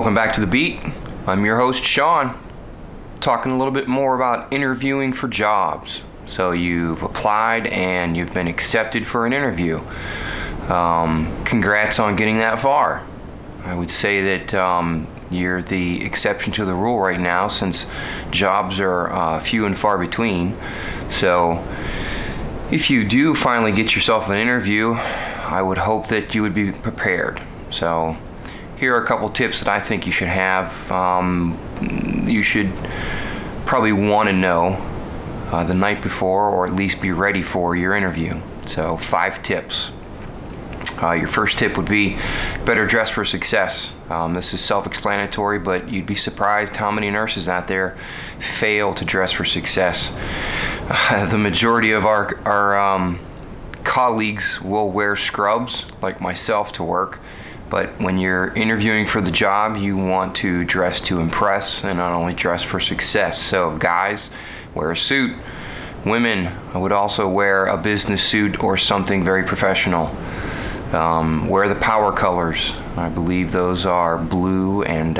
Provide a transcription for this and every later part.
Welcome back to The Beat. I'm your host, Sean, talking a little bit more about interviewing for jobs. So you've applied and you've been accepted for an interview. Congrats on getting that far. I would say that you're the exception to the rule right now, since jobs are few and far between. So if you do finally get yourself an interview, I would hope that you would be prepared. So here are a couple tips that I think you should have. You should probably want to know the night before, or at least be ready for your interview. So 5 tips. Your first tip would be better dress for success. This is self-explanatory, but you'd be surprised how many nurses out there fail to dress for success. The majority of our colleagues will wear scrubs, like myself, to work. But when you're interviewing for the job, you want to dress to impress and not only dress for success. So guys, wear a suit. Women, I would also wear a business suit or something very professional. Wear the power colors. I believe those are blue and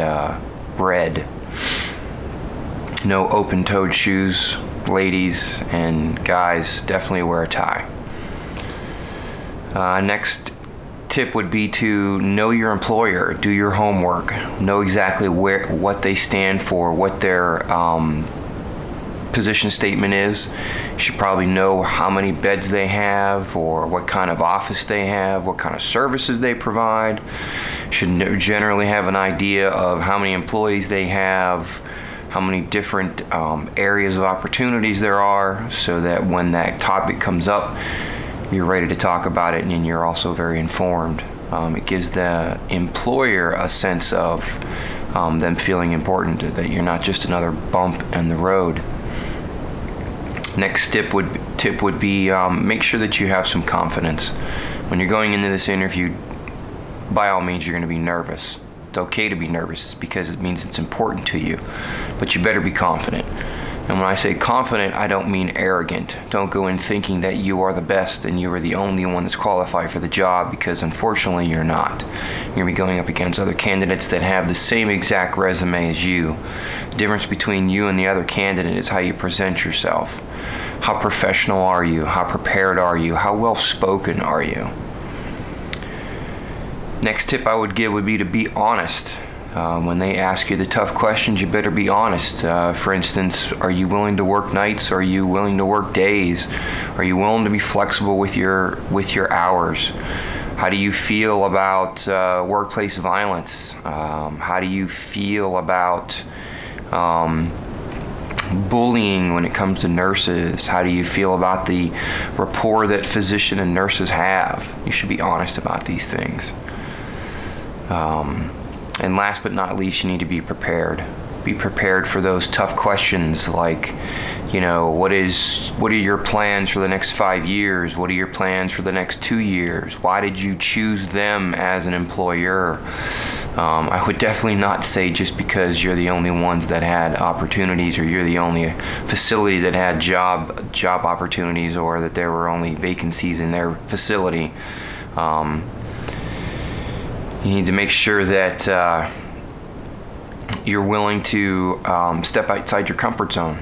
red. No open-toed shoes. Ladies and guys, definitely wear a tie. Next tip would be to know your employer. Do your homework. Know exactly what they stand for, what their position statement is. You should probably know how many beds they have, or what kind of office they have, what kind of services they provide. You should generally have an idea of how many employees they have, how many different areas of opportunities there are, so that when that topic comes up, you're ready to talk about it, and you're also very informed. It gives the employer a sense of them feeling important, that you're not just another bump in the road. Next tip would be make sure that you have some confidence. When you're going into this interview, by all means, you're going to be nervous. It's okay to be nervous, because it means it's important to you, but you better be confident. And when I say confident, I don't mean arrogant. Don't go in thinking that you are the best and you are the only one that's qualified for the job, because unfortunately you're not. You're going to be going up against other candidates that have the same exact resume as you. The difference between you and the other candidate is how you present yourself. How professional are you? How prepared are you? How well spoken are you? Next tip I would give would be to be honest. When they ask you the tough questions, you better be honest. For instance, are you willing to work nights? Are you willing to work days? Are you willing to be flexible with your hours? How do you feel about workplace violence? How do you feel about bullying when it comes to nurses? How do you feel about the rapport that physician and nurses have? You should be honest about these things. And last but not least, you need to be prepared. Be prepared for those tough questions, like, you know, what are your plans for the next 5 years? What are your plans for the next 2 years? Why did you choose them as an employer? I would definitely not say just because you're the only ones that had opportunities, or you're the only facility that had job opportunities, or that there were only vacancies in their facility. You need to make sure that you're willing to step outside your comfort zone.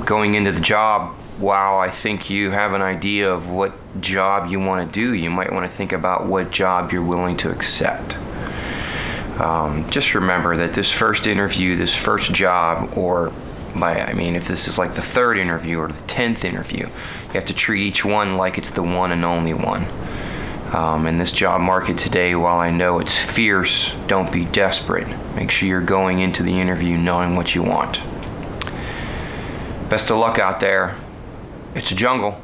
Going into the job, while I think you have an idea of what job you want to do, you might want to think about what job you're willing to accept. Just remember that this first interview, this first job, or if this is like the 3rd interview or the 10th interview, you have to treat each one like it's the one and only one. In this job market today, while I know it's fierce, don't be desperate. Make sure you're going into the interview knowing what you want. Best of luck out there. It's a jungle.